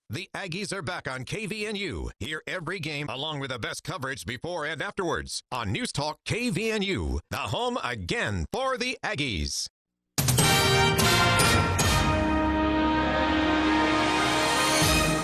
The Aggies are back on KVNU. Hear every game along with the best coverage before and afterwards on News Talk KVNU, the home again for the Aggies.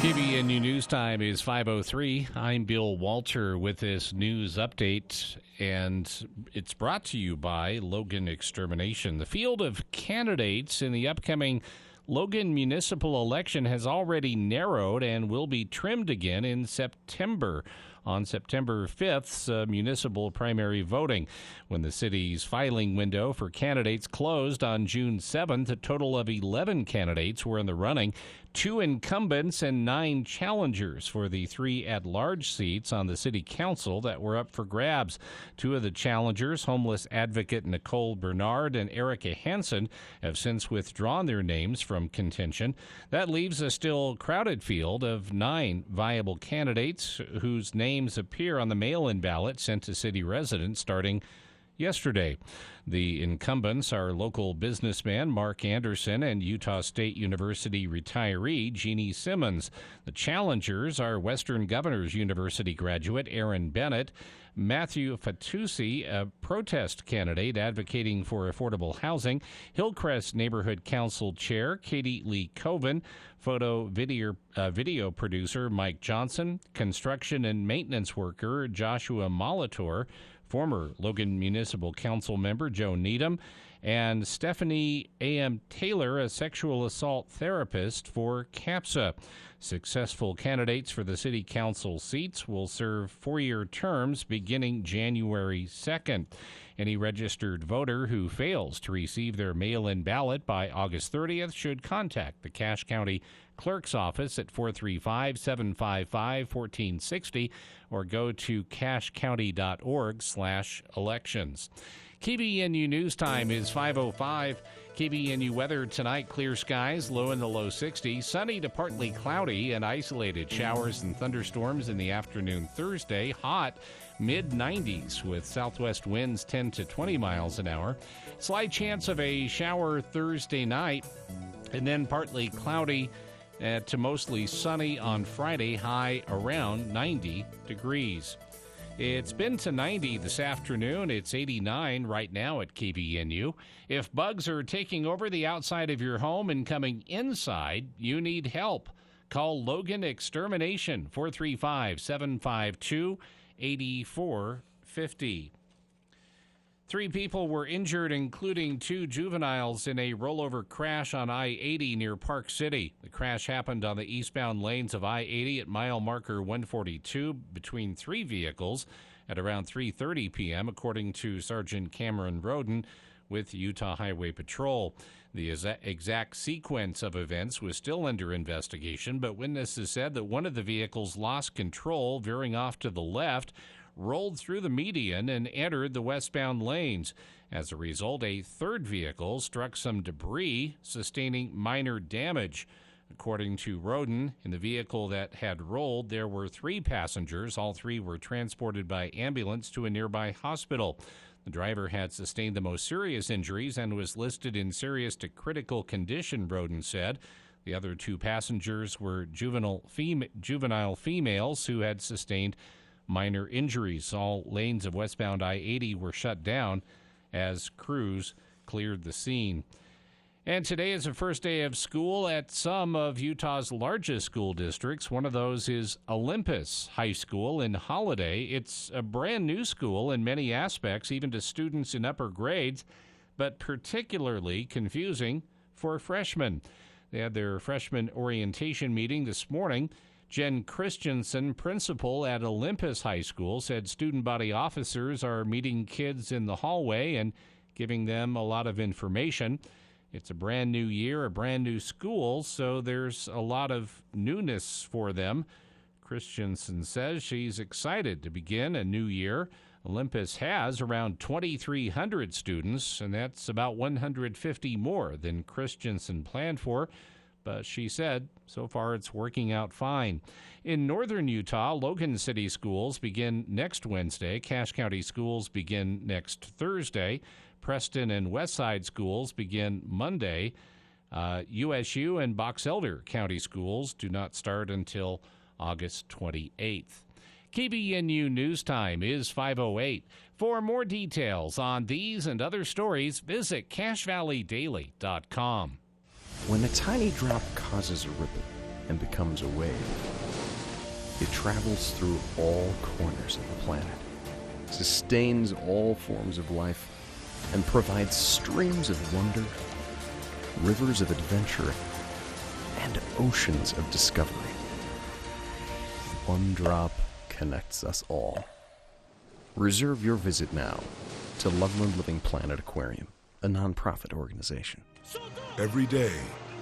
KVNU News Time is 5:03. I'm Bill Walter with this news update, and it's brought to you by Logan Extermination. The field of candidates in the upcoming Logan municipal election has already narrowed and will be trimmed again in September. On September 5th's municipal primary voting. When the city's filing window for candidates closed on June 7th, a total of 11 candidates were in the running, 2 incumbents and 9 challengers for the 3 at-large seats on the city council that were up for grabs. 2 of the challengers, homeless advocate Nicole Bernard and Erica Hansen, have since withdrawn their names from contention. That leaves a still crowded field of 9 viable candidates whose names appear on the mail-in ballot sent to city residents starting yesterday. The incumbents are local businessman Mark Anderson and Utah State University retiree Jeannie Simmons. The challengers are Western Governors University graduate Aaron Bennett, Matthew Fatusi, a protest candidate advocating for affordable housing, Hillcrest Neighborhood Council Chair Katie Lee Coven, video producer Mike Johnson, construction and maintenance worker Joshua Molitor, former Logan Municipal Council member Joe Needham, and Stephanie A.M. Taylor, a sexual assault therapist for CAPSA. Successful candidates for the city council seats will serve 4-year terms beginning January 2nd. Any registered voter who fails to receive their mail-in ballot by August 30th should contact the Cache County Clerk's Office at 435-755-1460 or go to cachecounty.org/elections. KVNU News Time is 5:05. KVNU weather tonight, clear skies, low in the low 60s, sunny to partly cloudy and isolated showers and thunderstorms in the afternoon Thursday, hot mid-90s with southwest winds 10 to 20 miles an hour. Slight chance of a shower Thursday night and then partly cloudy to mostly sunny on Friday, high around 90 degrees. It's been to 90 this afternoon. It's 89 right now at KVNU. If bugs are taking over the outside of your home and coming inside, you need help. Call Logan Extermination, 435-752-8450. 3 people were injured, including 2 juveniles, in a rollover crash on I-80 near Park City. The crash happened on the eastbound lanes of I-80 at mile marker 142 between 3 vehicles at around 3:30 p.m., according to Sergeant Cameron Roden with Utah Highway Patrol. The exact sequence of events was still under investigation, but witnesses said that one of the vehicles lost control, veering off to the left, rolled through the median and entered the westbound lanes. As a result, a third vehicle struck some debris, sustaining minor damage. According to Roden, in the vehicle that had rolled, there were 3 passengers. All 3 were transported by ambulance to a nearby hospital. The driver had sustained the most serious injuries and was listed in serious to critical condition, Roden said. The other 2 passengers were juvenile females who had sustained minor injuries. All lanes of westbound I-80 were shut down as crews cleared the scene. And today is the first day of school at some of Utah's largest school districts. One of those is Olympus High School in Holiday. It's a brand new school in many aspects, even to students in upper grades, but particularly confusing for freshmen. They had their freshman orientation meeting this morning. Jen Christensen, principal at Olympus High School, said student body officers are meeting kids in the hallway and giving them a lot of information. It's a brand new year, a brand new school, so there's a lot of newness for them. Christensen says she's excited to begin a new year. Olympus has around 2,300 students, and that's about 150 more than Christensen planned for. But she said, so far it's working out fine. In northern Utah, Logan City schools begin next Wednesday. Cache County schools begin next Thursday. Preston and Westside schools begin Monday. USU and Box Elder County schools do not start until August 28th. KVNU News Time is 5:08. For more details on these and other stories, visit CashValleyDaily.com. When a tiny drop causes a ripple and becomes a wave, it travels through all corners of the planet, sustains all forms of life, and provides streams of wonder, rivers of adventure, and oceans of discovery. One drop connects us all. Reserve your visit now to Loveland Living Planet Aquarium, a nonprofit organization. Every day,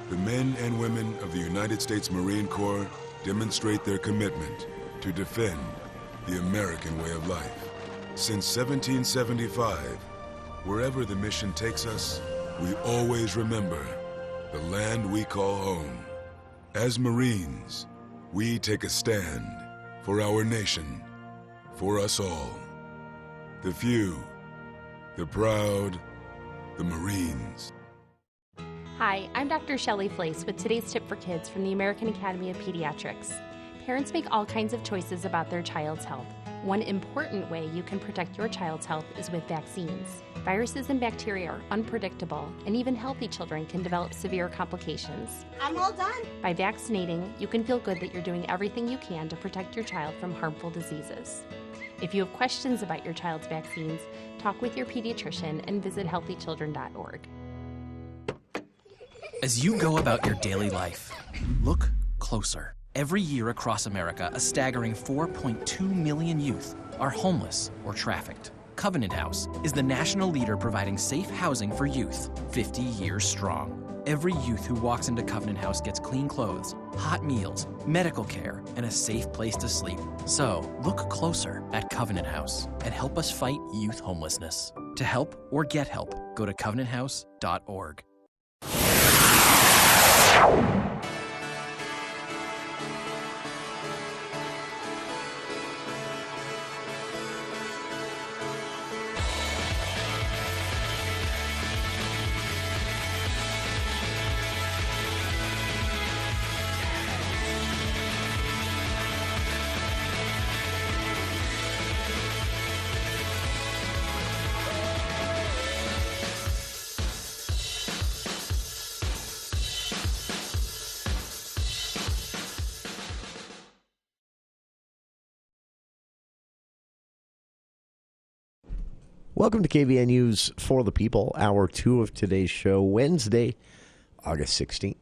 the men and women of the United States Marine Corps demonstrate their commitment to defend the American way of life. Since 1775, wherever the mission takes us, we always remember the land we call home. As Marines, we take a stand for our nation, for us all. The few, the proud, the Marines. Hi, I'm Dr. Shelley Flace with today's tip for kids from the American Academy of Pediatrics. Parents make all kinds of choices about their child's health. One important way you can protect your child's health is with vaccines. Viruses and bacteria are unpredictable, and even healthy children can develop severe complications. I'm all done. By vaccinating, you can feel good that you're doing everything you can to protect your child from harmful diseases. If you have questions about your child's vaccines, talk with your pediatrician and visit healthychildren.org. As you go about your daily life, look closer. Every year across America, a staggering 4.2 million youth are homeless or trafficked. Covenant House is the national leader providing safe housing for youth, 50 years strong. Every youth who walks into Covenant House gets clean clothes, hot meals, medical care, and a safe place to sleep. So, look closer at Covenant House and help us fight youth homelessness. To help or get help, go to covenanthouse.org. Welcome to KVNU's For the People, Hour 2 of today's show, Wednesday, August 16th.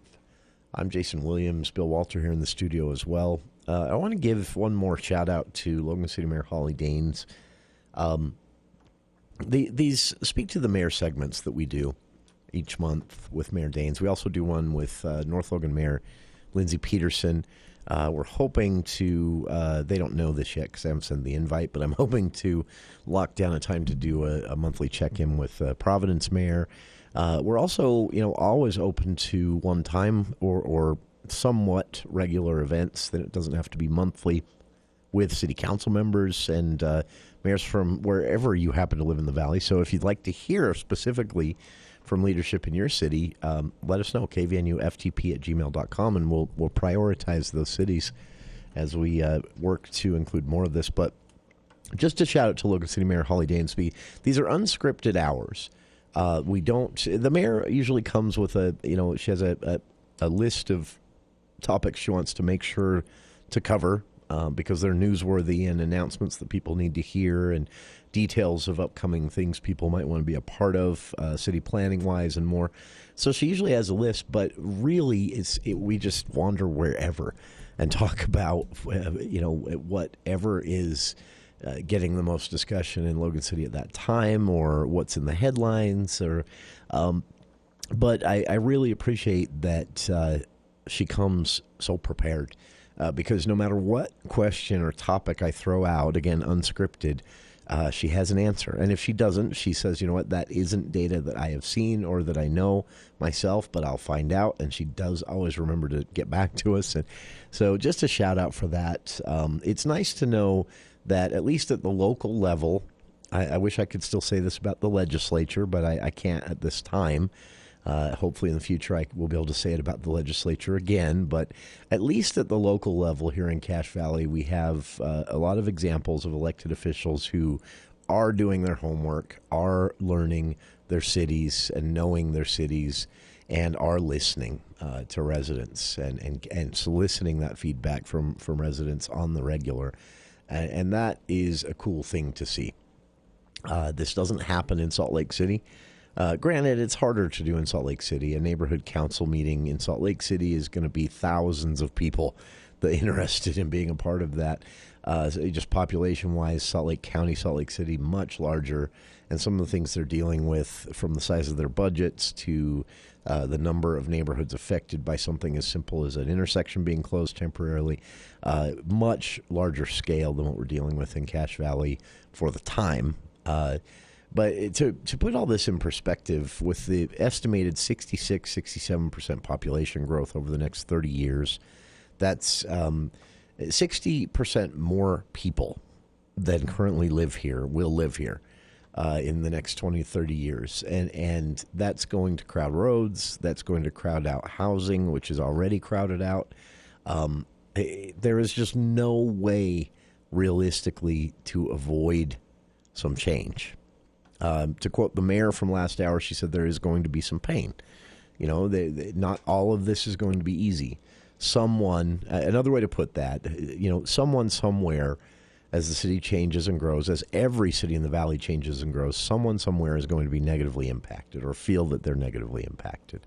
I'm Jason Williams, Bill Walter here in the studio as well. I want to give one more shout-out to Logan City Mayor Holly Daines. These Speak to the Mayor segments that we do each month with Mayor Daines. We also do one with North Logan Mayor Lindsay Peterson. We're hoping to, they don't know this yet because I haven't sent the invite, but I'm hoping to lock down a time to do a monthly check-in with Providence Mayor. We're also, always open to one-time or somewhat regular events. That it doesn't have to be monthly with city council members and mayors from wherever you happen to live in the Valley. So if you'd like to hear specifically from leadership in your city, let us know, kvnuftp@gmail.com, and we'll prioritize those cities as we work to include more of this. But just a shout out to Logan City Mayor Holly Dansby. These are unscripted hours. The mayor usually comes with she has a list of topics she wants to make sure to cover because they're newsworthy and announcements that people need to hear and details of upcoming things people might want to be a part of, city planning-wise and more. So she usually has a list, but really we just wander wherever and talk about, whatever is getting the most discussion in Logan City at that time or what's in the headlines. But I really appreciate that she comes so prepared because no matter what question or topic I throw out, again, unscripted, she has an answer. And if she doesn't, she says, you know what, that isn't data that I have seen or that I know myself, but I'll find out. And she does always remember to get back to us. And so just a shout out for that. It's nice to know that at least at the local level, I wish I could still say this about the legislature, but I can't at this time. Hopefully in the future I will be able to say it about the legislature again, but at least at the local level here in Cache Valley, we have a lot of examples of elected officials who are doing their homework, are learning their cities and knowing their cities, and are listening to residents and soliciting that feedback from residents on the regular. And that is a cool thing to see. This doesn't happen in Salt Lake City. Granted, it's harder to do in Salt Lake City. A neighborhood council meeting in Salt Lake City is going to be thousands of people that are interested in being a part of that. So just population-wise, Salt Lake County, Salt Lake City, much larger. And some of the things they're dealing with, from the size of their budgets to the number of neighborhoods affected by something as simple as an intersection being closed temporarily, much larger scale than what we're dealing with in Cache Valley for the time. But to put all this in perspective, with the estimated 66-67% population growth over the next 30 years, that's 60% more people than currently live here will live here in the next 20 to 30 years. And that's going to crowd roads. That's going to crowd out housing, which is already crowded out. There is just no way realistically to avoid some change. To quote the mayor from last hour, she said there is going to be some pain. Not all of this is going to be easy. Someone, another way to put that, someone somewhere, as the city changes and grows, as every city in the valley changes and grows, someone somewhere is going to be negatively impacted or feel that they're negatively impacted.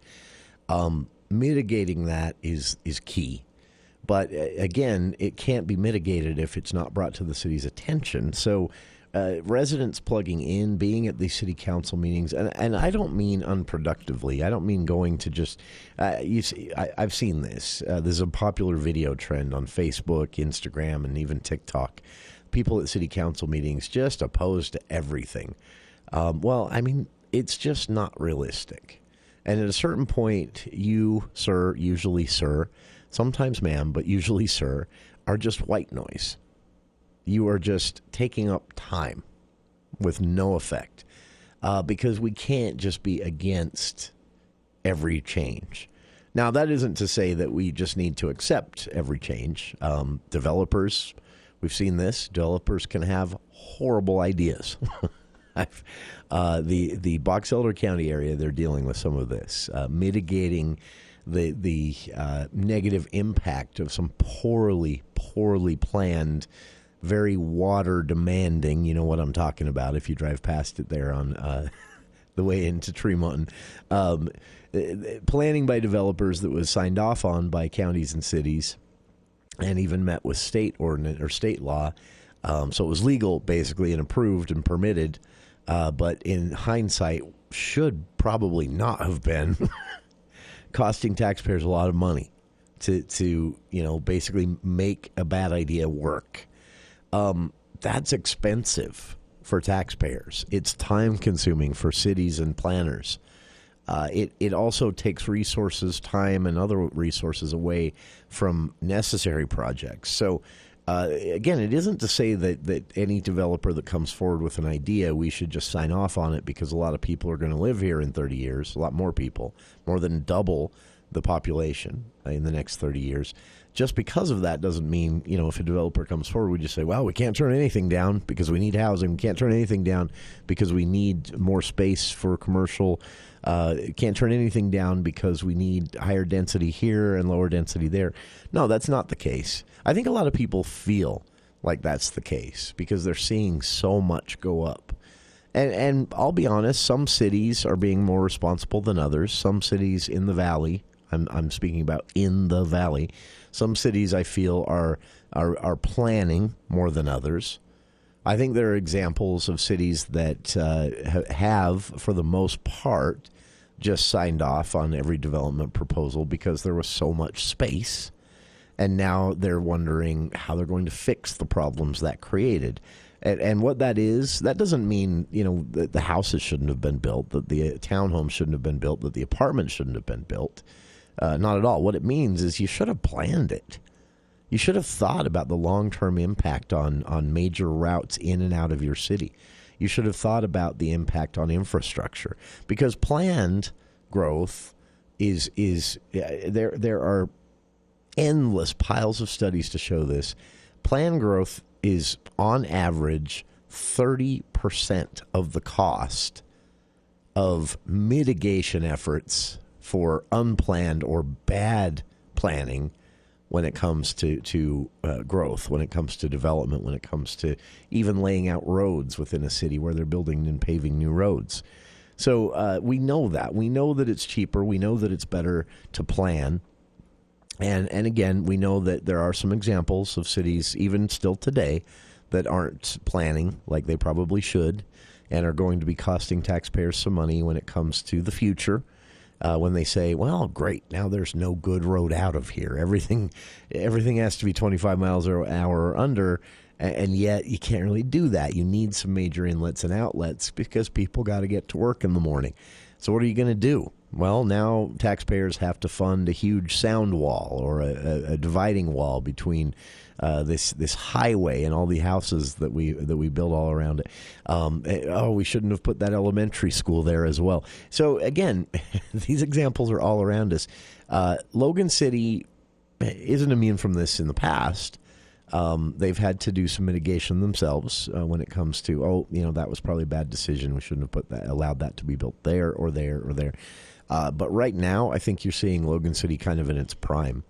Mitigating that is key. But again, it can't be mitigated if it's not brought to the city's attention. So residents plugging in, being at these city council meetings, and I don't mean unproductively. I don't mean going to just, I've seen this. There's a popular video trend on Facebook, Instagram, and even TikTok. People at city council meetings just opposed to everything. It's just not realistic. And at a certain point, you, sir, usually sir, sometimes ma'am, but usually sir, are just white noise. You are just taking up time with no effect, because we can't just be against every change. Now, that isn't to say that we just need to accept every change. Developers, we've seen this. Developers can have horrible ideas. The Box Elder County area, they're dealing with some of this, mitigating the negative impact of some poorly planned, very water demanding, you know what I'm talking about if you drive past it there on the way into Tremont. Planning by developers that was signed off on by counties and cities and even met with state ordinance or state law. So it was legal basically and approved and permitted, but in hindsight should probably not have been costing taxpayers a lot of money to basically make a bad idea work. That's expensive for taxpayers. It's time consuming for cities and planners. It also takes resources, time, and other resources away from necessary projects. So, again, it isn't to say that any developer that comes forward with an idea, we should just sign off on it because a lot of people are going to live here in 30 years, a lot more people, more than double the population in the next 30 years. Just because of that doesn't mean, if a developer comes forward, we just say, well, we can't turn anything down because we need housing. We can't turn anything down because we need more space for commercial. Can't turn anything down because we need higher density here and lower density there. No, that's not the case. I think a lot of people feel like that's the case because they're seeing so much go up. And I'll be honest, some cities are being more responsible than others. Some cities in the valley, I'm speaking about in the valley, some cities I feel are planning more than others. I think there are examples of cities that have, for the most part, just signed off on every development proposal because there was so much space. And now they're wondering how they're going to fix the problems that created. And what that is, that doesn't mean, that the houses shouldn't have been built, that the townhomes shouldn't have been built, that the apartments shouldn't have been built. Not at all. What it means is you should have planned it. You should have thought about the long-term impact on major routes in and out of your city. You should have thought about the impact on infrastructure because planned growth is there are endless piles of studies to show this. Planned growth is on average 30% of the cost of mitigation efforts for unplanned or bad planning when it comes to growth, when it comes to development, when it comes to even laying out roads within a city where they're building and paving new roads. So we know that. We know that it's cheaper. We know that it's better to plan. And again, we know that there are some examples of cities, even still today, that aren't planning like they probably should and are going to be costing taxpayers some money when it comes to the future. When they say, well, great, now there's no good road out of here. Everything has to be 25 miles an hour or under, and yet you can't really do that. You need some major inlets and outlets because people got to get to work in the morning. So what are you going to do? Well, now taxpayers have to fund a huge sound wall or a dividing wall between this highway and all the houses that we build all around it. We shouldn't have put that elementary school there as well. So again, these examples are all around us. Logan City isn't immune from this in the past. They've had to do some mitigation themselves when it comes to, that was probably a bad decision. We shouldn't have allowed that to be built there or there or there. But right now, I think you're seeing Logan City kind of in its prime.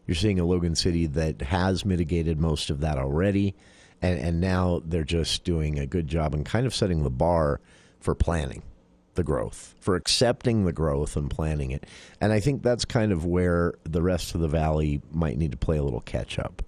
You're seeing a Logan City that has mitigated most of that already, and now they're just doing a good job and kind of setting the bar for planning the growth, for accepting the growth and planning it. And I think that's kind of where the rest of the valley might need to play a little catch-up.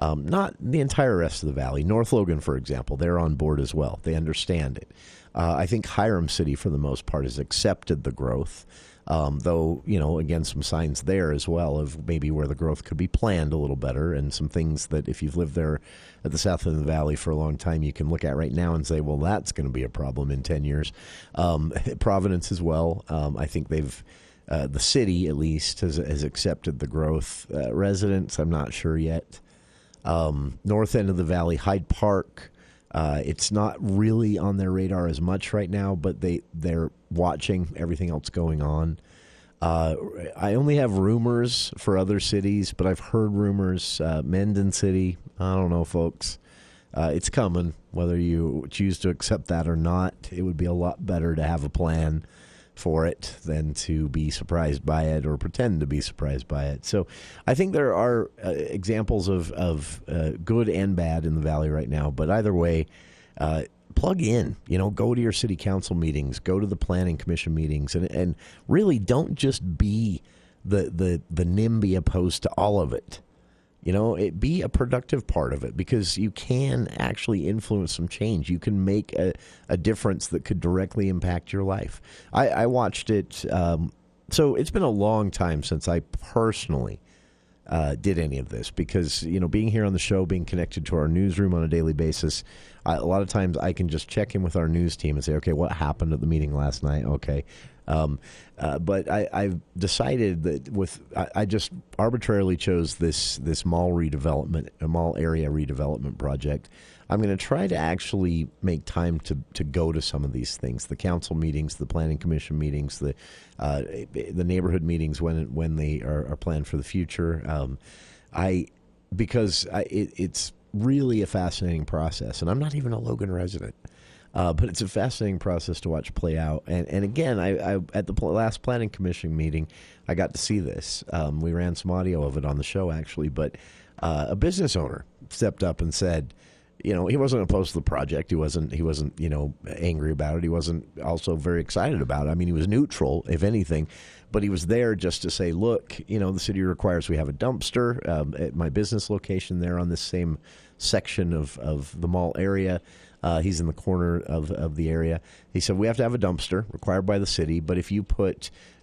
Not the entire rest of the valley. North Logan, for example, they're on board as well. They understand it. I think Hiram City, for the most part, has accepted the growth. Though, again, some signs there as well of maybe where the growth could be planned a little better, and some things that if you've lived there at the south end of the valley for a long time, you can look at right now and say, well, that's going to be a problem in 10 years. Providence as well. I think they've, the city at least, has accepted the growth. Residents, I'm not sure yet. North end of the valley, Hyde Park, it's not really on their radar as much right now, but they're watching everything else going on. I only have rumors for other cities, but I've heard rumors. Mendon City, I don't know, folks. It's coming, whether you choose to accept that or not. It would be a lot better to have a plan for it than to be surprised by it or pretend to be surprised by it. So I think there are examples of good and bad in the valley right now. But either way, plug in, go to your city council meetings, go to the planning commission meetings, and really don't just be the NIMBY opposed to all of it. Be a productive part of it, because you can actually influence some change. You can make a difference that could directly impact your life. I watched it. So it's been a long time since I personally did any of this, because, being here on the show, being connected to our newsroom on a daily basis, a lot of times I can just check in with our news team and say, okay, what happened at the meeting last night? Okay. But I've decided that I just arbitrarily chose this mall area redevelopment project. I'm going to try to actually make time to go to some of these things, the council meetings, the planning commission meetings, the neighborhood meetings when they are planned for the future. Because it's really a fascinating process, and I'm not even a Logan resident. But it's a fascinating process to watch play out. And again, I at the last planning commission meeting, I got to see this. We ran some audio of it on the show, actually. But a business owner stepped up and said, he wasn't opposed to the project. He wasn't angry about it. He wasn't also very excited about it. I mean, he was neutral, if anything. But he was there just to say, look, the city requires we have a dumpster at my business location there on this same section of the mall area. He's in the corner of the area. He said, we have to have a dumpster required by the city, but if you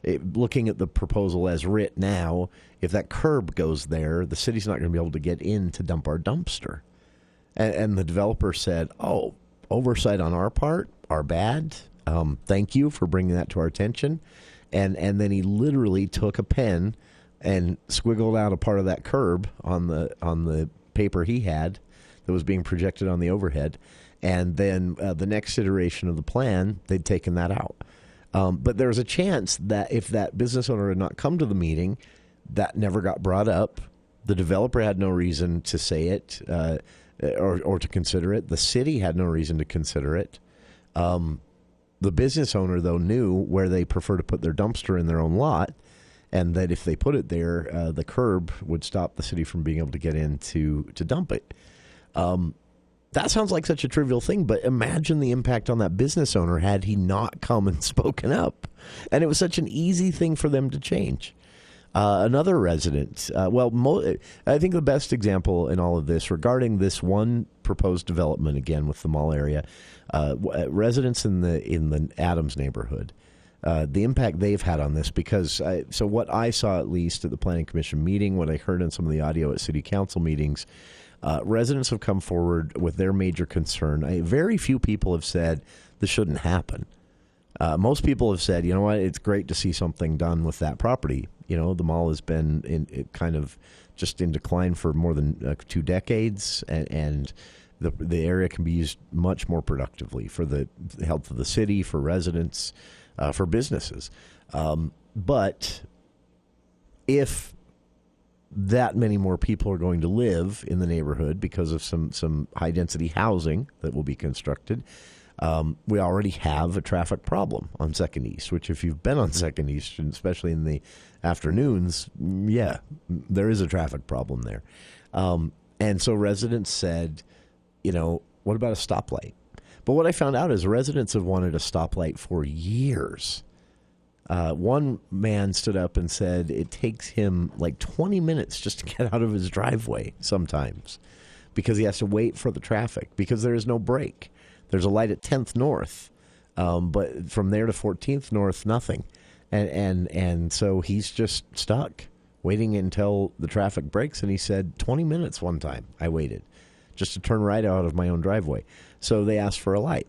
looking at the proposal as writ now, if that curb goes there, the city's not going to be able to get in to dump our dumpster. And the developer said, oh, oversight on our part, our bad. Thank you for bringing that to our attention. And then he literally took a pen and squiggled out a part of that curb on the paper he had that was being projected on the overhead. And then the next iteration of the plan, they'd taken that out. But there's a chance that if that business owner had not come to the meeting, that never got brought up. The developer had no reason to say it or to consider it. The city had no reason to consider it. The business owner, though, knew where they prefer to put their dumpster in their own lot, and that if they put it there, the curb would stop the city from being able to get in to dump it. That sounds like such a trivial thing, but imagine the impact on that business owner had he not come and spoken up. And it was such an easy thing for them to change. Another resident, I think the best example in all of this regarding this one proposed development, again with the mall area, residents in the Adams neighborhood, the impact they've had on this, because so what I saw at least at the Planning Commission meeting, what I heard in some of the audio at City Council meetings, residents have come forward with their major concern. Very few people have said this shouldn't happen. Most people have said, you know what, it's great to see something done with that property. You know, the mall has been kind of just in decline for more than 2 decades, and the area can be used much more productively for the health of the city, for residents, for businesses. But if that many more people are going to live in the neighborhood because of some high-density housing that will be constructed, we already have a traffic problem on 2nd East, which if you've been on 2nd East, especially in the afternoons, yeah, there is a traffic problem there. And so residents said, you know, what about a stoplight? But what I found out is residents have wanted a stoplight for years. One man stood up and said it takes him like 20 minutes just to get out of his driveway sometimes because he has to wait for the traffic because there is no break. There's a light at 10th North, but from there to 14th North, nothing. And so he's just stuck waiting until the traffic breaks. And he said 20 minutes one time I waited just to turn right out of my own driveway. So they asked for a light.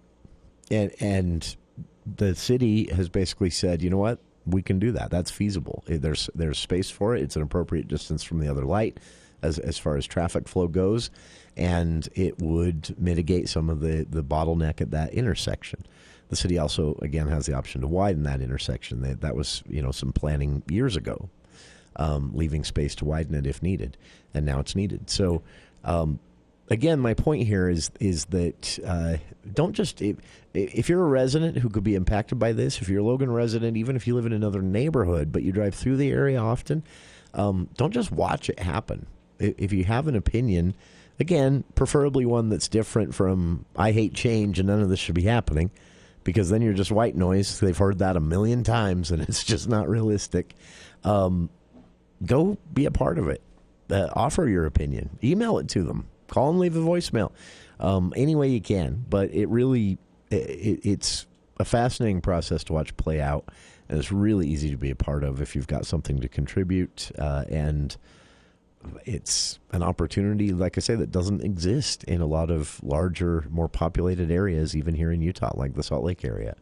And the city has basically said, you know what, we can do that. That's feasible. There's space for it. It's an appropriate distance from the other light as far as traffic flow goes. And it would mitigate some of the bottleneck at that intersection. The city also, again, has the option to widen that intersection. That was, some planning years ago, leaving space to widen it if needed. And now it's needed. So, again, my point here is that don't just if you're a resident who could be impacted by this, if you're a Logan resident, even if you live in another neighborhood, but you drive through the area often, don't just watch it happen. If you have an opinion, again, preferably one that's different from I hate change and none of this should be happening, because then you're just white noise. They've heard that a million times and it's just not realistic. Go be a part of it. Offer your opinion. Email it to them. Call and leave a voicemail. Any way you can. But it really, it's a fascinating process to watch play out. And it's really easy to be a part of if you've got something to contribute. And it's an opportunity, like I say, that doesn't exist in a lot of larger, more populated areas, even here in Utah, like the Salt Lake area.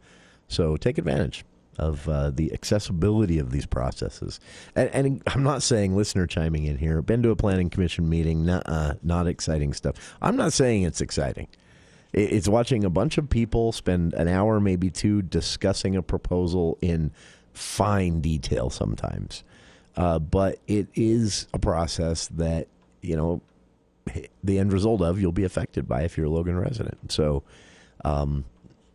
So take advantage of the accessibility of these processes. And I'm not saying, listener chiming in here, been to a planning commission meeting, not exciting stuff. I'm not saying it's exciting. It's watching a bunch of people spend an hour, maybe 2, discussing a proposal in fine detail sometimes. But it is a process that, the end result of you'll be affected by if you're a Logan resident. So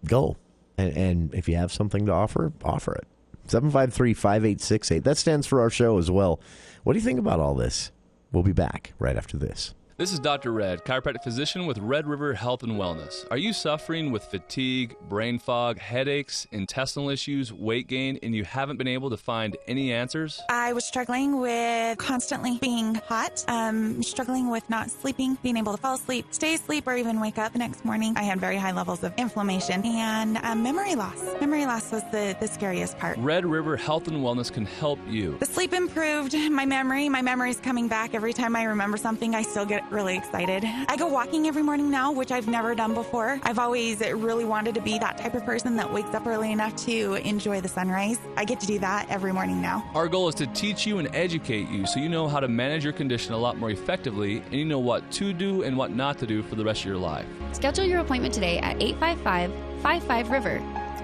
go. And if you have something to offer it. 753-5868. That stands for our show as well. What do you think about all this? We'll be back right after this. This is Dr. Red, chiropractic physician with Red River Health and Wellness. Are you suffering with fatigue, brain fog, headaches, intestinal issues, weight gain, and you haven't been able to find any answers? I was struggling with constantly being hot, struggling with not sleeping, being able to fall asleep, stay asleep, or even wake up the next morning. I had very high levels of inflammation and memory loss. Memory loss was the scariest part. Red River Health and Wellness can help you. The sleep improved, my memory's coming back. Every time I remember something, I still get really excited. I go walking every morning now, which I've never done before. I've always really wanted to be that type of person that wakes up early enough to enjoy the sunrise. I get to do that every morning now. Our goal is to teach you and educate you so you know how to manage your condition a lot more effectively and you know what to do and what not to do for the rest of your life. Schedule your appointment today at 855-55-RIVER.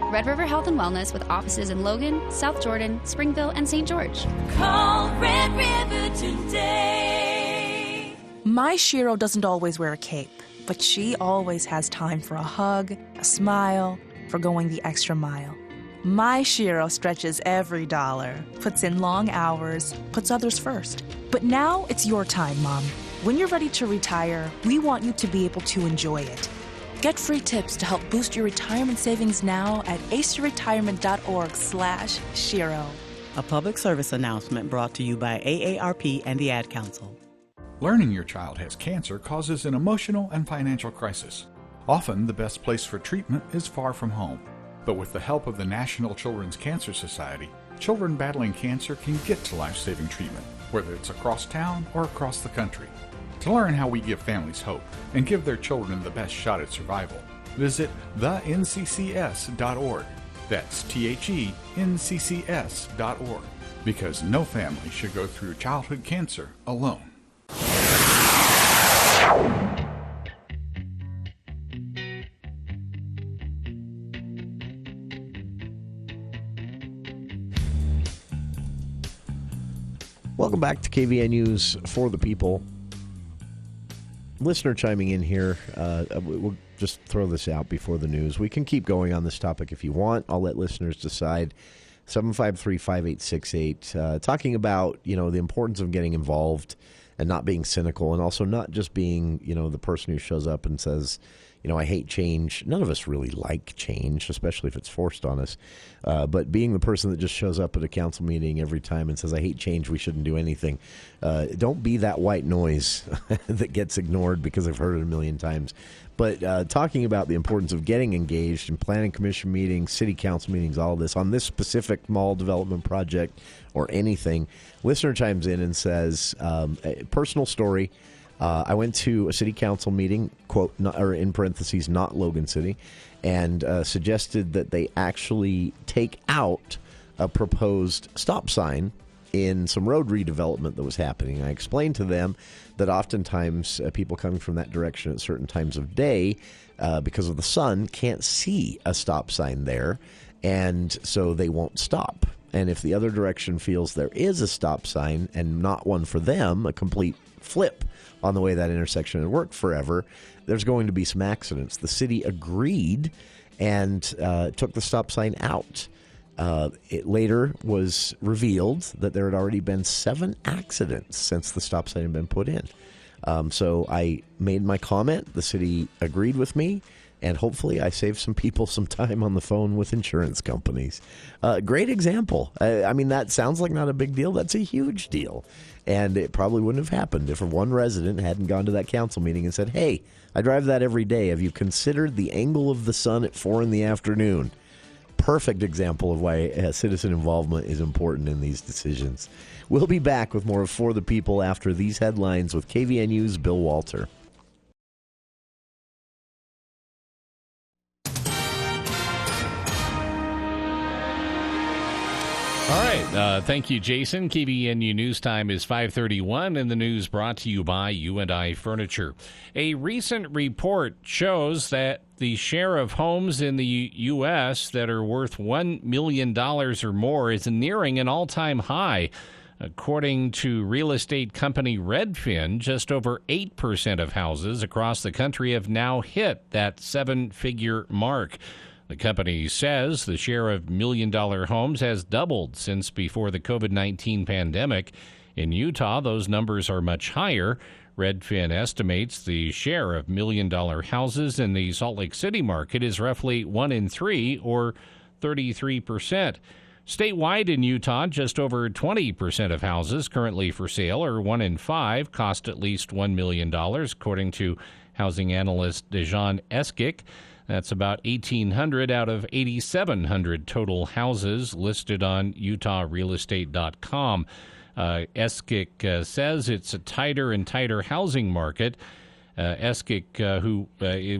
Red River Health and Wellness with offices in Logan, South Jordan, Springville, and St. George. Call Red River today. My Shiro doesn't always wear a cape, but she always has time for a hug, a smile, for going the extra mile. My Shiro stretches every dollar, puts in long hours, puts others first. But now it's your time, Mom. When you're ready to retire, we want you to be able to enjoy it. Get free tips to help boost your retirement savings now at aceyourretirement.org/Shiro. A public service announcement brought to you by AARP and the Ad Council. Learning your child has cancer causes an emotional and financial crisis. Often, the best place for treatment is far from home. But with the help of the National Children's Cancer Society, children battling cancer can get to life-saving treatment, whether it's across town or across the country. To learn how we give families hope and give their children the best shot at survival, visit thenccs.org. That's THENCCS.org. Because no family should go through childhood cancer alone. Welcome back to KVN News for the People. Listener chiming in here. We'll just throw this out before the news. We can keep going on this topic if you want. I'll let listeners decide. 753-5868. Talking about, the importance of getting involved and not being cynical, and also not just being, the person who shows up and says, I hate change. None of us really like change, especially if it's forced on us. But being the person that just shows up at a council meeting every time and says, I hate change, we shouldn't do anything. Don't be that white noise that gets ignored because I've heard it a million times. But talking about the importance of getting engaged in planning commission meetings, city council meetings, all of this, on this specific mall development project or anything, listener chimes in and says, a personal story. I went to a city council meeting, quote, or in parentheses, not Logan City, and suggested that they actually take out a proposed stop sign in some road redevelopment that was happening. I explained to them that oftentimes people coming from that direction at certain times of day, because of the sun, can't see a stop sign there, and so they won't stop. And if the other direction feels there is a stop sign and not one for them, a complete flip on the way that intersection had worked forever, there's going to be some accidents. The city agreed and took the stop sign out. It later was revealed that there had already been 7 accidents since the stop sign had been put in. So I made my comment. The city agreed with me, and hopefully I saved some people some time on the phone with insurance companies. Great example. I mean, that sounds like not a big deal. That's a huge deal. And it probably wouldn't have happened if one resident hadn't gone to that council meeting and said, hey, I drive that every day. Have you considered the angle of the sun at 4 in the afternoon? Perfect example of why citizen involvement is important in these decisions. We'll be back with more of For the People after these headlines with KVNU's Bill Walter. All right. Thank you, Jason. KVNU News Time is 5:31, and the news brought to you by U&I Furniture. A recent report shows that the share of homes in the U.S. that are worth $1 million or more is nearing an all-time high. According to real estate company Redfin, just over 8% of houses across the country have now hit that 7-figure mark. The company says the share of million-dollar homes has doubled since before the COVID-19 pandemic. In Utah, those numbers are much higher. Redfin estimates the share of million-dollar houses in the Salt Lake City market is roughly 1 in 3, or 33%. Statewide in Utah, just over 20% of houses currently for sale, or 1 in 5, cost at least $1 million, according to housing analyst Dejan Eskic. That's about 1,800 out of 8,700 total houses listed on UtahRealEstate.com. Eskic says it's a tighter and tighter housing market. Eskic, who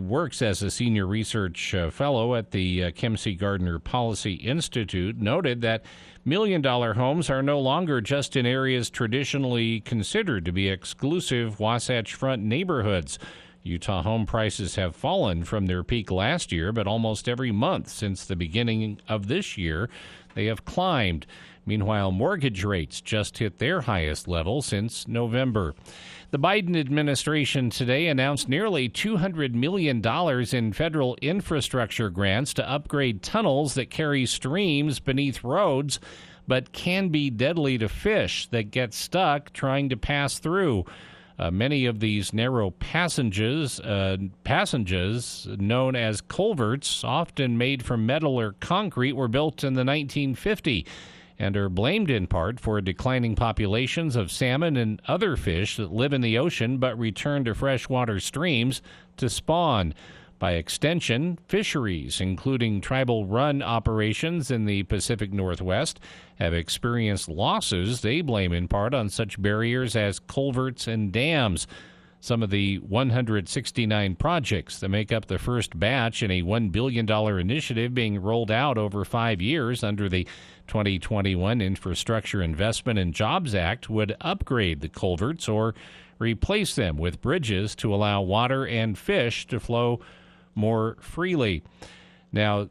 works as a senior research fellow at the Kempsey Gardner Policy Institute, noted that million-dollar homes are no longer just in areas traditionally considered to be exclusive Wasatch Front neighborhoods. Utah home prices have fallen from their peak last year, but almost every month since the beginning of this year, they have climbed. Meanwhile, mortgage rates just hit their highest level since November. The Biden administration today announced nearly $200 million in federal infrastructure grants to upgrade tunnels that carry streams beneath roads, but can be deadly to fish that get stuck trying to pass through. Many of these narrow passages, known as culverts, often made from metal or concrete, were built in the 1950s and are blamed in part for declining populations of salmon and other fish that live in the ocean but return to freshwater streams to spawn. By extension, fisheries, including tribal-run operations in the Pacific Northwest, have experienced losses they blame in part on such barriers as culverts and dams. Some of the 169 projects that make up the first batch in a $1 billion initiative being rolled out over 5 years under the 2021 Infrastructure Investment and Jobs Act would upgrade the culverts or replace them with bridges to allow water and fish to flow more freely. Now,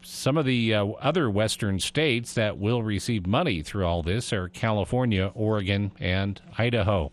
some of the other western states that will receive money through all this are California, Oregon, and Idaho.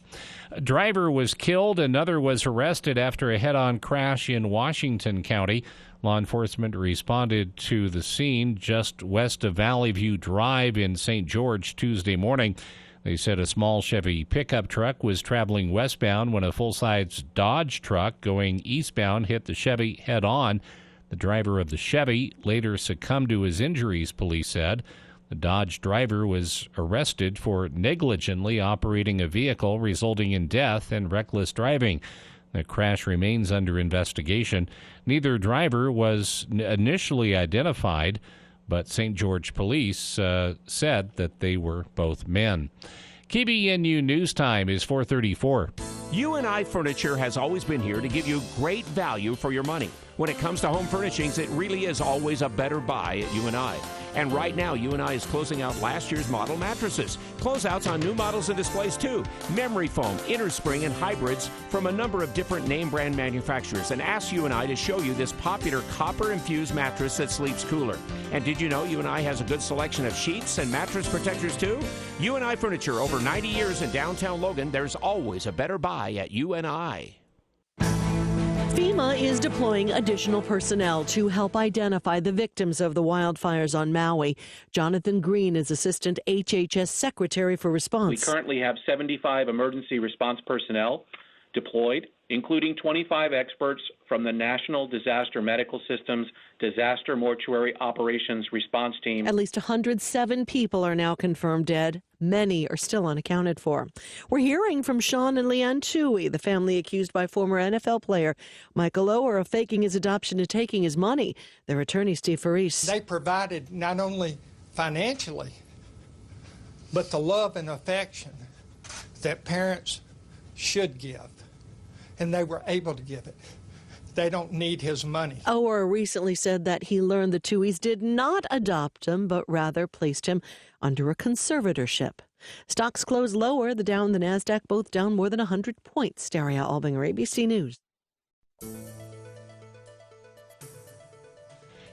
A driver was killed. Another was arrested after a head-on crash in Washington County. Law enforcement responded to the scene just west of Valley View Drive in St. George Tuesday morning. They said a small Chevy pickup truck was traveling westbound when a full-size Dodge truck going eastbound hit the Chevy head-on. The driver of the Chevy later succumbed to his injuries, police said. The Dodge driver was arrested for negligently operating a vehicle, resulting in death and reckless driving. The crash remains under investigation. Neither driver was initially identified, but St. George police said that they were both men. KBNU News Time is 4:34. UNI Furniture has always been here to give you great value for your money. When it comes to home furnishings, it really is always a better buy at UNI. And right now, UNI is closing out last year's model mattresses. Closeouts on new models and displays, too. Memory foam, innerspring, and hybrids from a number of different name brand manufacturers. And ask UNI to show you this popular copper-infused mattress that sleeps cooler. And did you know UNI has a good selection of sheets and mattress protectors, too? UNI Furniture, over 90 years in downtown Logan. There's always a better buy at UNI. FEMA is deploying additional personnel to help identify the victims of the wildfires on Maui. Jonathan Green is Assistant HHS Secretary for Response. We currently have 75 emergency response personnel deployed, including 25 experts from the National Disaster Medical System's Disaster Mortuary Operations Response Team. At least 107 people are now confirmed dead. Many are still unaccounted for. We're hearing from Sean and Leanne Toohey, the family accused by former NFL player Michael Oher of faking his adoption and taking his money. Their attorney, Steve Faris. They provided not only financially, but the love and affection that parents should give. And they were able to give it. They don't need his money. Oher recently said that he learned the Tooheys did not adopt him, but rather placed him under a conservatorship. Stocks closed lower. The Dow and the NASDAQ both down more than 100 points. Daria Albinger, ABC News.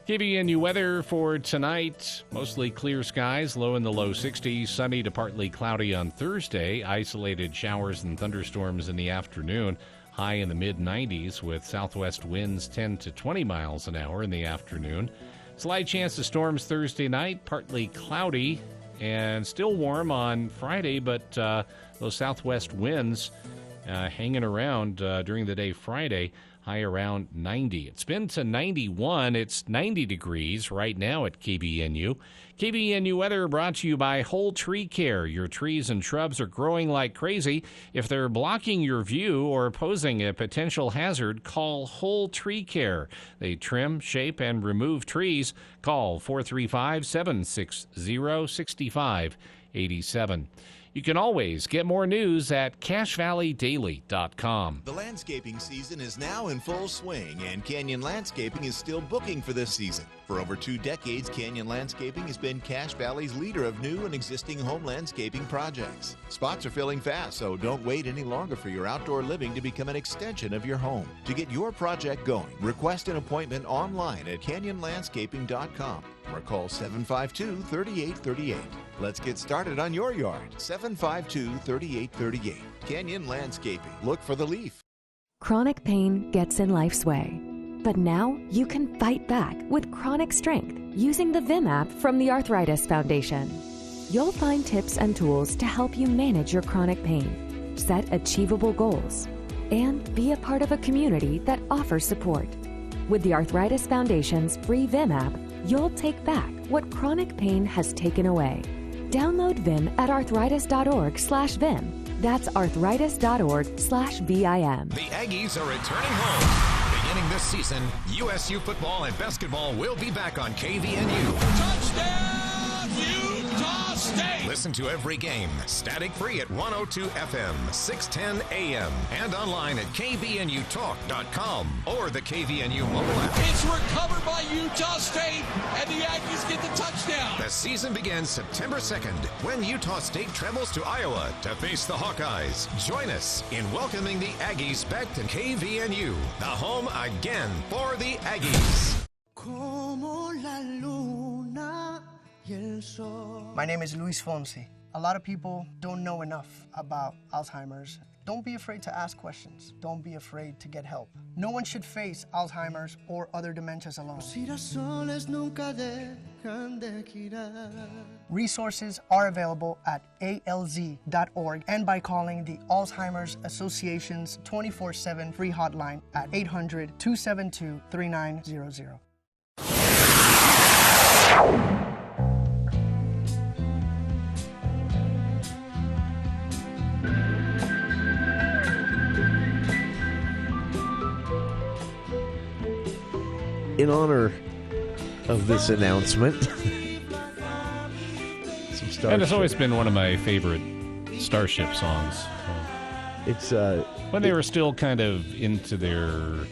KBNU weather for tonight. Mostly clear skies, low in the low 60s, sunny to partly cloudy on Thursday. Isolated showers and thunderstorms in the afternoon. High in the mid-90s with southwest winds 10 to 20 miles an hour in the afternoon. Slight chance of storms Thursday night, partly cloudy and still warm on Friday, but those southwest winds hanging around during the day Friday, high around 90. It's been to 91. It's 90 degrees right now at KBNU. KBNU weather brought to you by Whole Tree Care. Your trees and shrubs are growing like crazy. If they're blocking your view or posing a potential hazard, call Whole Tree Care. They trim, shape, and remove trees. Call 435-760-6587. You can always get more news at CashValleyDaily.com. The landscaping season is now in full swing, and Canyon Landscaping is still booking for this season. For over 2 decades, Canyon Landscaping has been Cache Valley's leader of new and existing home landscaping projects. Spots are filling fast, so don't wait any longer for your outdoor living to become an extension of your home. To get your project going, request an appointment online at canyonlandscaping.com or call 752-3838. Let's get started on your yard. 752-3838. Canyon Landscaping. Look for the leaf. Chronic pain gets in life's way. But now you can fight back with chronic strength using the Vim app from the Arthritis Foundation. You'll find tips and tools to help you manage your chronic pain, set achievable goals, and be a part of a community that offers support. With the Arthritis Foundation's free Vim app, you'll take back what chronic pain has taken away. Download Vim at arthritis.org/Vim. That's arthritis.org/VIM. The Aggies are returning home. Beginning this season, USU football and basketball will be back on KVNU. Touchdown, Utah State! Listen to every game, static-free at 102 FM, 610 AM, and online at kvnutalk.com or the KVNU mobile app. It's recovered by Utah State, and the Aggies get the touchdown. The season begins September 2nd when Utah State travels to Iowa to face the Hawkeyes. Join us in welcoming the Aggies back to KVNU, the home again for the Aggies. My name is Luis Fonsi. A lot of people don't know enough about Alzheimer's. Don't be afraid to ask questions. Don't be afraid to get help. No one should face Alzheimer's or other dementias alone. Resources are available at alz.org and by calling the Alzheimer's Association's 24/7 free hotline at 800-272-3900. In honor of this announcement, and it's always been one of my favorite Starship songs. It's when they were still kind of into their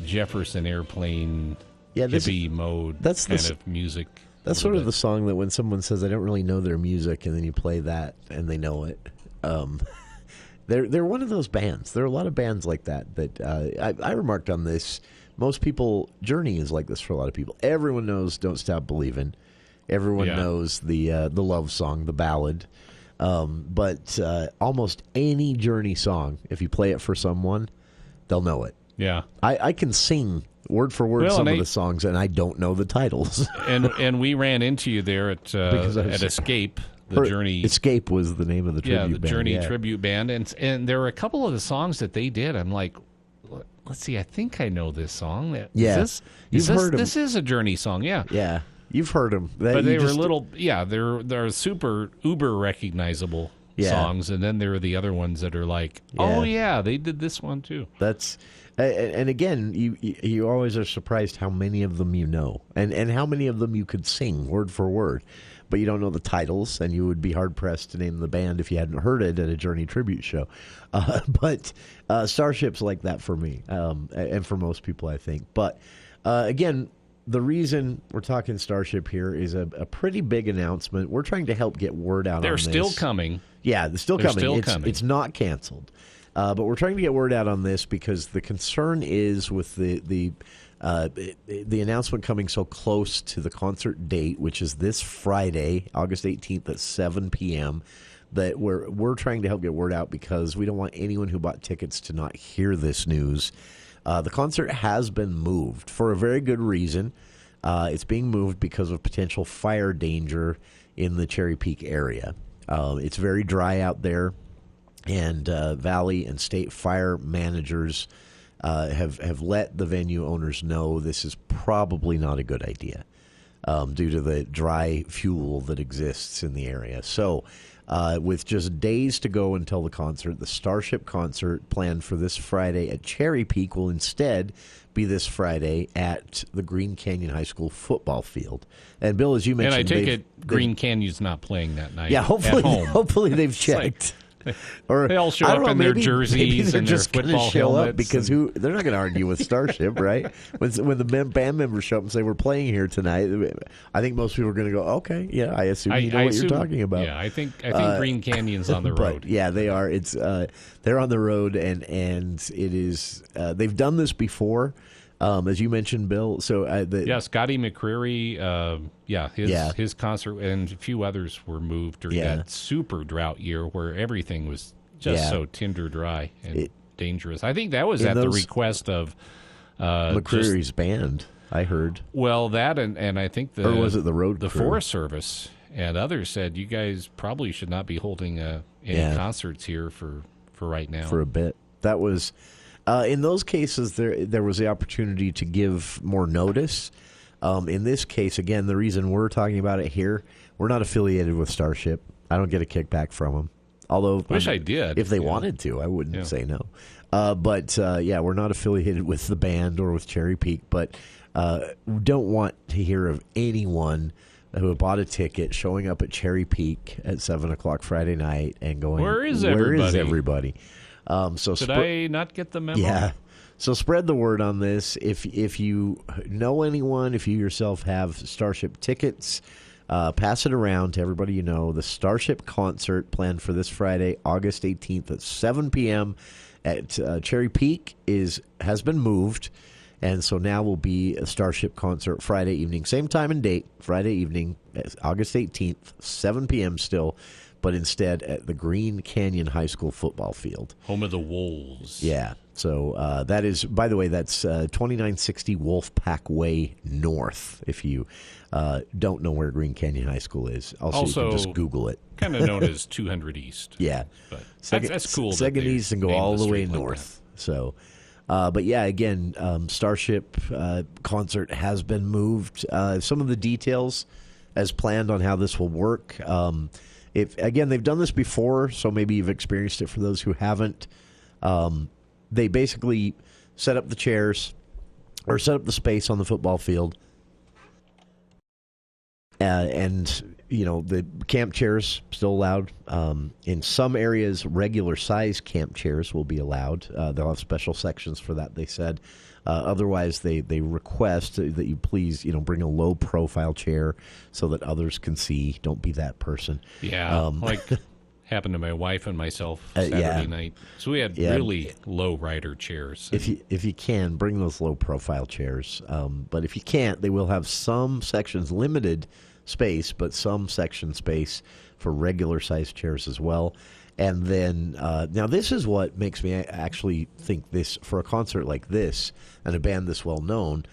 Jefferson Airplane hippie mode kind of music. That's sort of the song that when someone says, I don't really know their music, and then you play that and they know it. They're one of those bands. There are a lot of bands like that I remarked on this. Most people, Journey is like this for a lot of people. Everyone knows Don't Stop Believin'. Everyone knows the love song, the ballad. But almost any Journey song, if you play it for someone, they'll know it. Yeah. I can sing word for word some of the songs, and I don't know the titles. and we ran into you there at Escape. The Journey Escape was the name of the tribute band. Yeah, the Journey tribute band. And there were a couple of the songs that they did. I'm like, let's see, I think I know this song. This is a Journey song, yeah. Yeah, you've heard them. But they were they're super uber recognizable songs, and then there are the other ones that are like, oh yeah, they did this one too. That's, and again, you always are surprised how many of them you know, and how many of them you could sing word for word. But you don't know the titles, and you would be hard-pressed to name the band if you hadn't heard it at a Journey tribute show. But Starship's like that for me, and for most people, I think. But again, the reason we're talking Starship here is a pretty big announcement. We're trying to help get word out on this. They're still coming. Yeah, they're still coming. It's not canceled. But we're trying to get word out on this because the concern is with the announcement coming so close to the concert date, which is this Friday, August 18th at 7 p.m., that we're trying to help get word out because we don't want anyone who bought tickets to not hear this news. The concert has been moved for a very good reason. It's being moved because of potential fire danger in the Cherry Peak area. It's very dry out there, and Valley and state fire managers have let the venue owners know this is probably not a good idea due to the dry fuel that exists in the area. So With just days to go until the concert, the Starship concert planned for this Friday at Cherry Peak will instead be this Friday at the Green Canyon High School football field. And Bill, as you mentioned, and I take it Green Canyon's not playing that night. Yeah, hopefully, at home. hopefully they've checked. Or they all show up in their jerseys and their football helmets. Because they're not going to argue with Starship, right? When the band members show up and say, we're playing here tonight, I think most people are going to go, okay, yeah, I assume you know what you're talking about. Yeah, I think Green Canyon's on the road. But, yeah, they are. It's they're on the road, and it is they've done this before. As you mentioned, Bill. So Scotty McCreery, his concert and a few others were moved during that super drought year where everything was just so tinder dry and dangerous. I think that was at the request of McCreery's band. I heard. Well, that and I think or was it the Forest Service and others said you guys probably should not be holding any concerts here for right now for a bit. That was. In those cases, there was the opportunity to give more notice. In this case, again, the reason we're talking about it here, we're not affiliated with Starship. I don't get a kickback from them. Although, I did. If they wanted to, I wouldn't say no. But we're not affiliated with the band or with Cherry Peak. But we don't want to hear of anyone who bought a ticket showing up at Cherry Peak at 7 o'clock Friday night and going, Where is everybody? Did I not get the memo? Yeah. So spread the word on this. If you know anyone, if you yourself have Starship tickets, pass it around to everybody you know. The Starship concert planned for this Friday, August 18th at 7 p.m. at Cherry Peak has been moved. And so now will be a Starship concert Friday evening. Same time and date, Friday evening, August 18th, 7 p.m. still. But instead at the Green Canyon High School football field. Home of the Wolves. Yeah. So that is, by the way, that's 2960 Wolfpack Way North, if you don't know where Green Canyon High School is. Also you can just Google it. Kind of known as 200 East. Yeah. But that's cool. Second East and go all the way north. So, but yeah, again, Starship concert has been moved. Some of the details as planned on how this will work. They've done this before, so maybe you've experienced it. For those who haven't, they basically set up the chairs or set up the space on the football field, and the camp chairs still allowed. In some areas, regular size camp chairs will be allowed. They'll have special sections for that, they said. Otherwise, they request that you please, bring a low-profile chair so that others can see. Don't be that person. Yeah, like happened to my wife and myself Saturday night. So we had really low rider chairs. If you can, bring those low-profile chairs. But if you can't, they will have some sections, limited space, but some section space for regular-sized chairs as well. And then, now this is what makes me actually think this, for a concert like this and a band this well-known,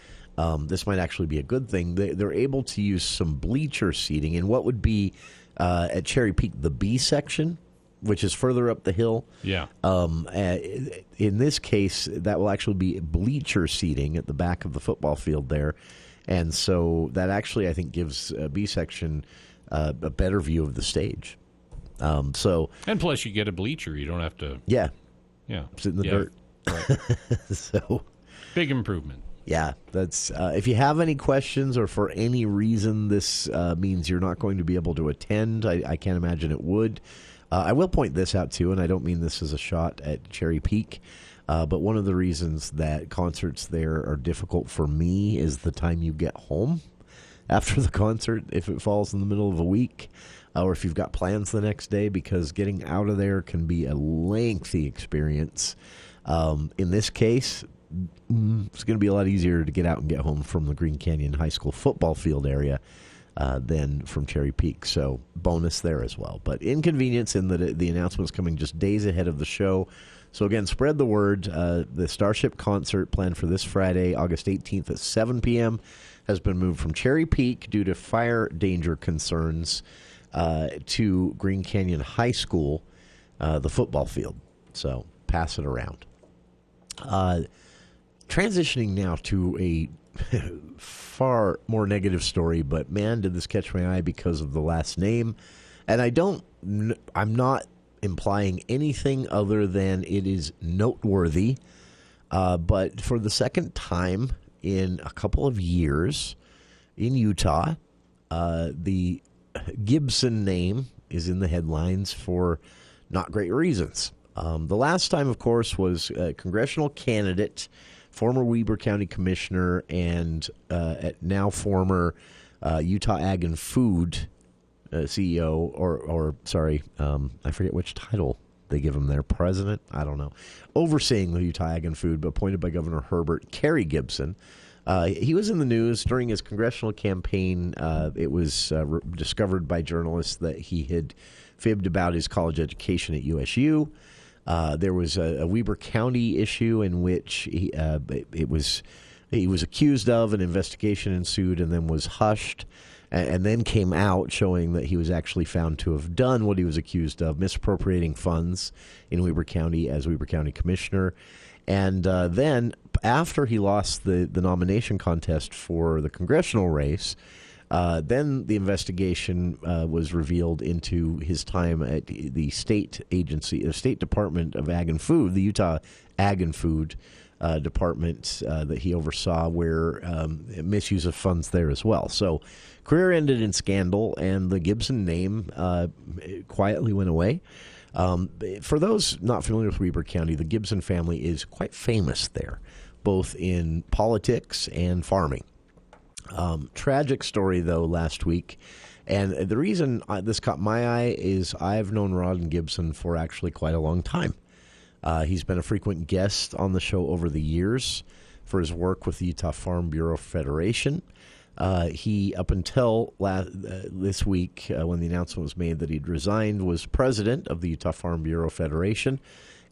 this might actually be a good thing. They're able to use some bleacher seating in what would be, at Cherry Peak, the B section, which is further up the hill. Yeah. In this case, that will actually be bleacher seating at the back of the football field there. And so that actually, I think, gives B section a better view of the stage. And plus you get a bleacher. You don't have to. Yeah. Yeah. Sit in the dirt. Right. So big improvement. Yeah. That's if you have any questions or for any reason this means you're not going to be able to attend, I can't imagine it would. I will point this out too, and I don't mean this as a shot at Cherry Peak, but one of the reasons that concerts there are difficult for me is the time you get home after the concert, if it falls in the middle of a week. Or if you've got plans the next day, because getting out of there can be a lengthy experience. In this case, it's going to be a lot easier to get out and get home from the Green Canyon High School football field area than from Cherry Peak. So bonus there as well. But inconvenience in that the announcement's coming just days ahead of the show. So again, spread the word. The Starship concert planned for this Friday, August 18th at 7 p.m. has been moved from Cherry Peak due to fire danger concerns to Green Canyon High School, the football field. So pass it around. Transitioning now to a far more negative story, but man, did this catch my eye because of the last name And I'm not implying anything other than it is noteworthy. But for the second time in a couple of years in Utah, the Gibson name is in the headlines for not great reasons. The last time, of course, was a congressional candidate, former Weber County Commissioner, and now former Utah Ag and Food CEO, I forget which title they give him there, president, I don't know, overseeing the Utah Ag and Food, but appointed by Governor Herbert, Kerry Gibson. He was in the news during his congressional campaign. It was discovered by journalists that he had fibbed about his college education at USU. There was a Weber County issue in which he was accused of, an investigation ensued, and then was hushed, and then came out showing that he was actually found to have done what he was accused of, misappropriating funds in Weber County as Weber County Commissioner. And then after he lost the nomination contest for the congressional race, then the investigation was revealed into his time at the state agency, the State Department of Ag and Food, the Utah Ag and Food department that he oversaw, where misuse of funds there as well. So career ended in scandal, and the Gibson name quietly went away. For those not familiar with Weber County, the Gibson family is quite famous there, both in politics and farming. Tragic story, though, last week. And the reason this caught my eye is I've known Ron Gibson for actually quite a long time. He's been a frequent guest on the show over the years for his work with the Utah Farm Bureau Federation. He, up until this week, when the announcement was made that he'd resigned, was president of the Utah Farm Bureau Federation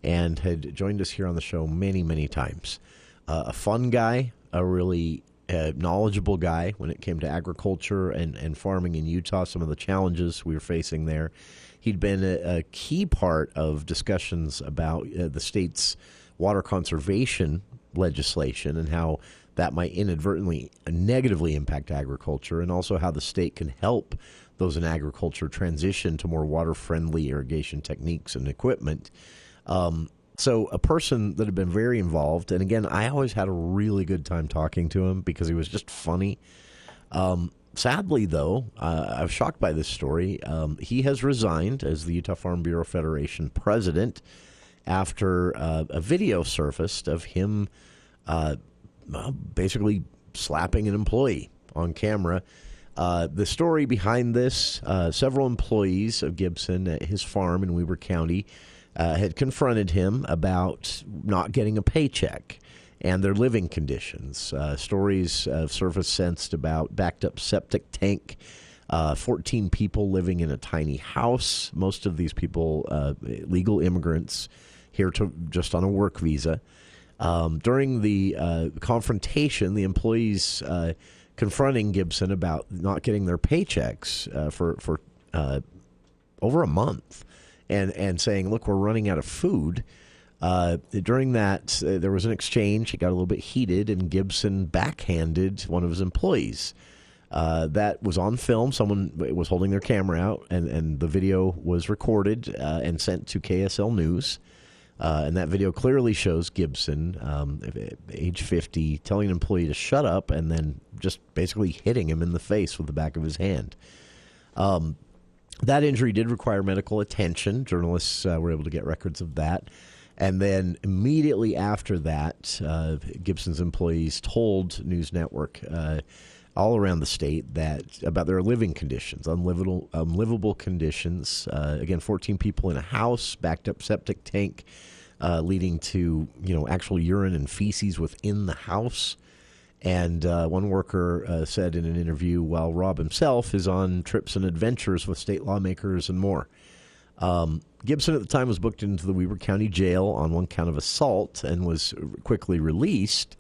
and had joined us here on the show many, many times. A fun guy, a really knowledgeable guy when it came to agriculture and farming in Utah, some of the challenges we were facing there. He'd been a key part of discussions about the state's water conservation legislation and how that might inadvertently negatively impact agriculture, and also how the state can help those in agriculture transition to more water-friendly irrigation techniques and equipment. So a person that had been very involved, and again, I always had a really good time talking to him because he was just funny. Sadly, though, I was shocked by this story. He has resigned as the Utah Farm Bureau Federation president after a video surfaced of him basically slapping an employee on camera. The story behind this, several employees of Gibson at his farm in Weber County had confronted him about not getting a paycheck and their living conditions. Stories have surfaced about backed up septic tank, 14 people living in a tiny house, most of these people legal immigrants here just on a work visa. During the confrontation, the employees confronting Gibson about not getting their paychecks for over a month and saying, look, we're running out of food. During that, there was an exchange. It got a little bit heated, and Gibson backhanded one of his employees. That was on film. Someone was holding their camera out, and the video was recorded and sent to KSL News. And that video clearly shows Gibson, age 50, telling an employee to shut up and then just basically hitting him in the face with the back of his hand. That injury did require medical attention. Journalists were able to get records of that. And then immediately after that, Gibson's employees told News Network all around the state about their living conditions, unlivable conditions. Again, 14 people in a house, backed up septic tank, leading to actual urine and feces within the house. And one worker said in an interview, while Rob himself is on trips and adventures with state lawmakers and more. Gibson at the time was booked into the Weber County Jail on one count of assault and was quickly released.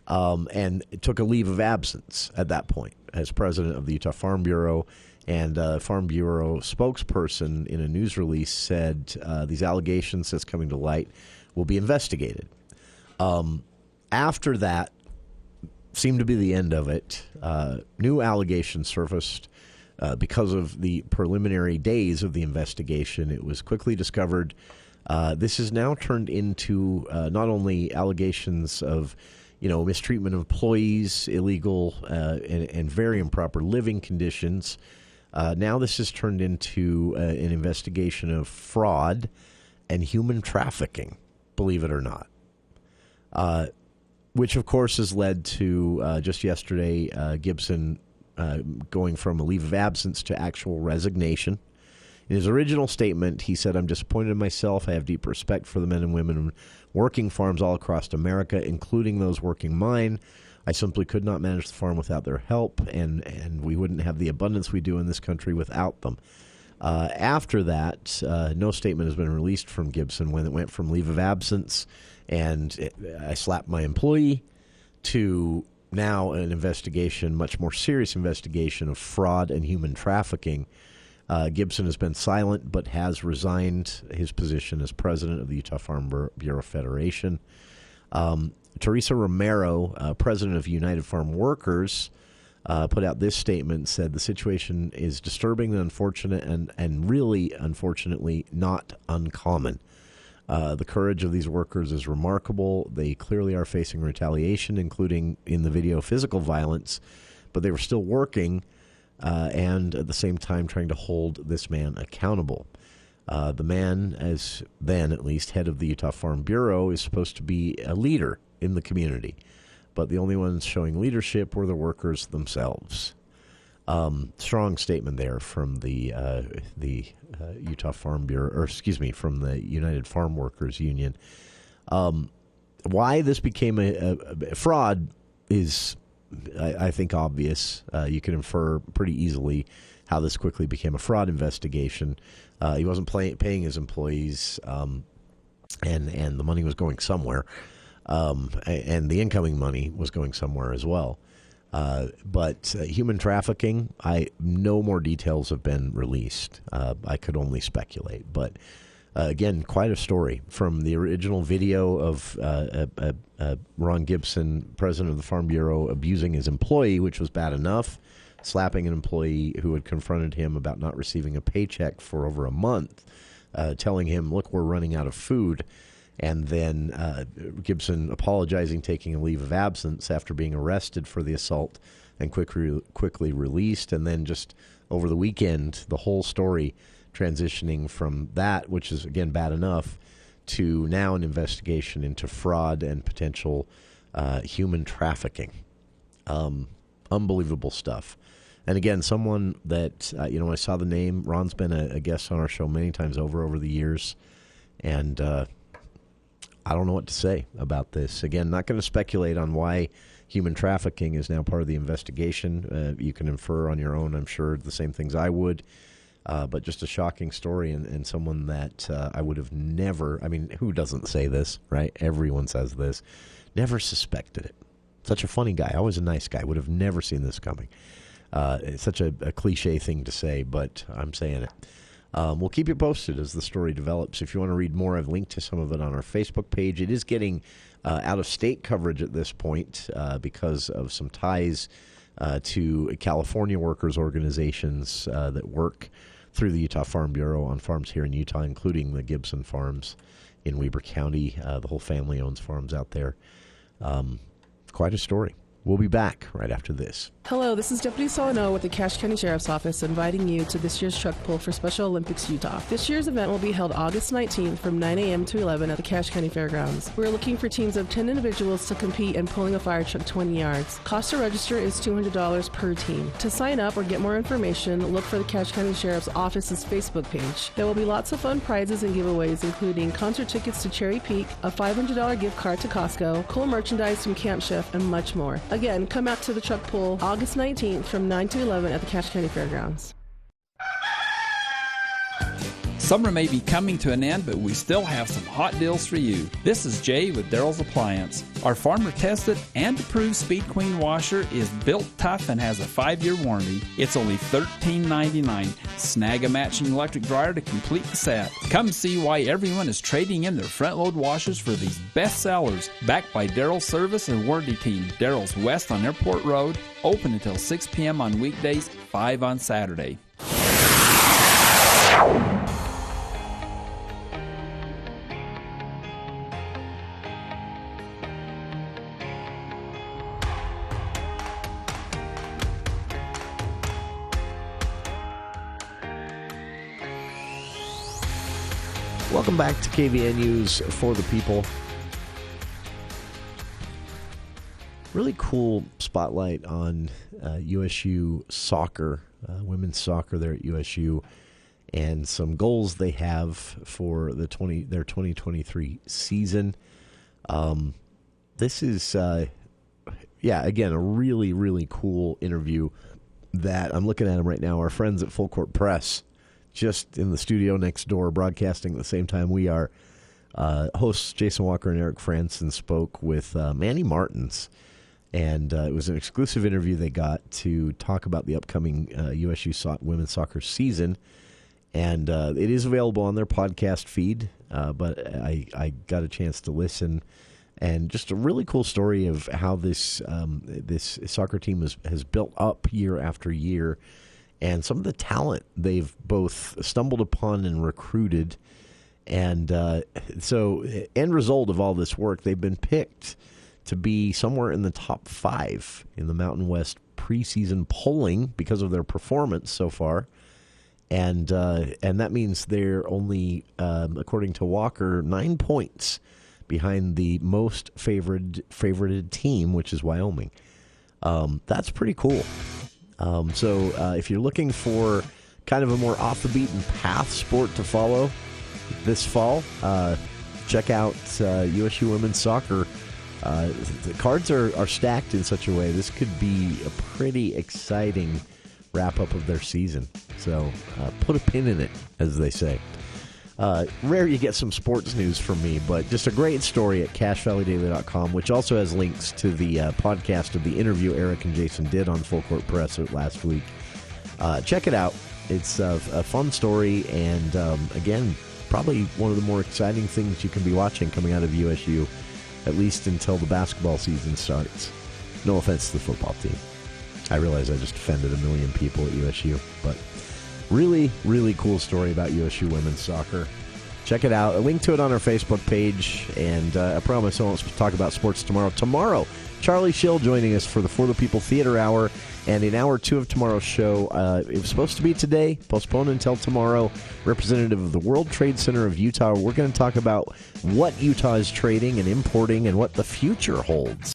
And took a leave of absence at that point as president of the Utah Farm Bureau. And Farm Bureau spokesperson in a news release said these allegations that's coming to light will be investigated. After that seemed to be the end of it. New allegations surfaced Because of the preliminary days of the investigation, it was quickly discovered. This has now turned into not only allegations of, mistreatment of employees, illegal and very improper living conditions. Now this has turned into an investigation of fraud and human trafficking, believe it or not. Which, of course, has led to just yesterday Gibson going from a leave of absence to actual resignation. In his original statement, he said, "I'm disappointed in myself. I have deep respect for the men and women working farms all across America, including those working mine. I simply could not manage the farm without their help, and we wouldn't have the abundance we do in this country without them." After that, no statement has been released from Gibson when it went from leave of absence and I slapped my employee to now an investigation, much more serious investigation of fraud and human trafficking. Gibson has been silent but has resigned his position as president of the Utah Farm Bureau Federation. Teresa Romero, president of United Farm Workers, put out this statement and said the situation is disturbing and unfortunate and really, unfortunately, not uncommon. The courage of these workers is remarkable. They clearly are facing retaliation, including in the video physical violence, but they were still working and at the same time trying to hold this man accountable. The man, as then at least head of the Utah Farm Bureau, is supposed to be a leader in the community, but the only ones showing leadership were the workers themselves. Strong statement there from the Utah Farm Bureau, or excuse me, from the United Farm Workers Union. Why this became a fraud is, I think, obvious. You can infer pretty easily how this quickly became a fraud investigation. He wasn't paying his employees, and the money was going somewhere, and the incoming money was going somewhere as well. But human trafficking, no more details have been released. I could only speculate. But again, quite a story from the original video of Ron Gibson, president of the Farm Bureau, abusing his employee, which was bad enough, slapping an employee who had confronted him about not receiving a paycheck for over a month, telling him, "Look, we're running out of food." And then Gibson apologizing, taking a leave of absence after being arrested for the assault and quickly released. And then just over the weekend, the whole story transitioning from that, which is, again, bad enough, to now an investigation into fraud and potential human trafficking. Unbelievable stuff. And again, someone that, I saw the name. Ron's been a guest on our show many times over the years. And I don't know what to say about this. Again, not going to speculate on why human trafficking is now part of the investigation. You can infer on your own, I'm sure, the same things I would. But just a shocking story and someone that I would have never, who doesn't say this, right? Everyone says this. Never suspected it. Such a funny guy. Always a nice guy. Would have never seen this coming. It's such a cliche thing to say, but I'm saying it. We'll keep you posted as the story develops. If you want to read more, I've linked to some of it on our Facebook page. It is getting out-of-state coverage at this point because of some ties to California workers' organizations that work through the Utah Farm Bureau on farms here in Utah, including the Gibson Farms in Weber County. The whole family owns farms out there. Quite a story. We'll be back right after this. Hello, this is Deputy Solano with the Cache County Sheriff's Office inviting you to this year's truck pull for Special Olympics Utah. This year's event will be held August 19th from 9 a.m. to 11 at the Cache County Fairgrounds. We're looking for teams of 10 individuals to compete in pulling a fire truck 20 yards. Cost to register is $200 per team. To sign up or get more information, look for the Cache County Sheriff's Office's Facebook page. There will be lots of fun prizes and giveaways, including concert tickets to Cherry Peak, a $500 gift card to Costco, cool merchandise from Camp Chef, and much more. Again, come out to the truck pull August 19th from 9 to 11 at the Cache County Fairgrounds. Summer may be coming to an end, but we still have some hot deals for you. This is Jay with Daryl's Appliance. Our farmer-tested and approved Speed Queen washer is built tough and has a 5-year warranty. It's only $13.99. Snag a matching electric dryer to complete the set. Come see why everyone is trading in their front-load washers for these best sellers. Backed by Daryl's service and warranty team. Daryl's West on Airport Road. Open until 6 p.m. on weekdays, 5 on Saturday. Welcome back to KVNU's For the People. Really cool spotlight on USU soccer, women's soccer there at USU, and some goals they have for their 2023 season. This is, again, a really, really cool interview that I'm looking at them right now. Our friends at Full Court Press, just in the studio next door, broadcasting at the same time we are. Hosts Jason Walker and Eric Franson spoke with Manny Martins, and it was an exclusive interview they got to talk about the upcoming USU women's soccer season, and it is available on their podcast feed, but I got a chance to listen, and just a really cool story of how this soccer team has built up year after year, and some of the talent they've both stumbled upon and recruited. And so, end result of all this work, they've been picked to be somewhere in the top 5 in the Mountain West preseason polling because of their performance so far. And that means they're only, according to Walker, 9 points behind the most favorited team, which is Wyoming. That's pretty cool. So if you're looking for kind of a more off-the-beaten path sport to follow this fall, check out USU Women's Soccer. The cards are stacked in such a way this could be a pretty exciting wrap-up of their season. So put a pin in it, as they say. Rare you get some sports news from me, but just a great story at CashValleyDaily.com, which also has links to the podcast of the interview Eric and Jason did on Full Court Press last week. Check it out. It's a fun story, and again, probably one of the more exciting things you can be watching coming out of USU, at least until the basketball season starts. No offense to the football team. I realize I just offended a million people at USU, but really, really cool story about USU women's soccer. Check it out. A link to it on our Facebook page. And I promise I won't talk about sports tomorrow. Tomorrow, Charlie Schill joining us for the For the People Theater Hour. And in hour 2 of tomorrow's show, it was supposed to be today, postponed until tomorrow. Representative of the World Trade Center of Utah. We're going to talk about what Utah is trading and importing and what the future holds.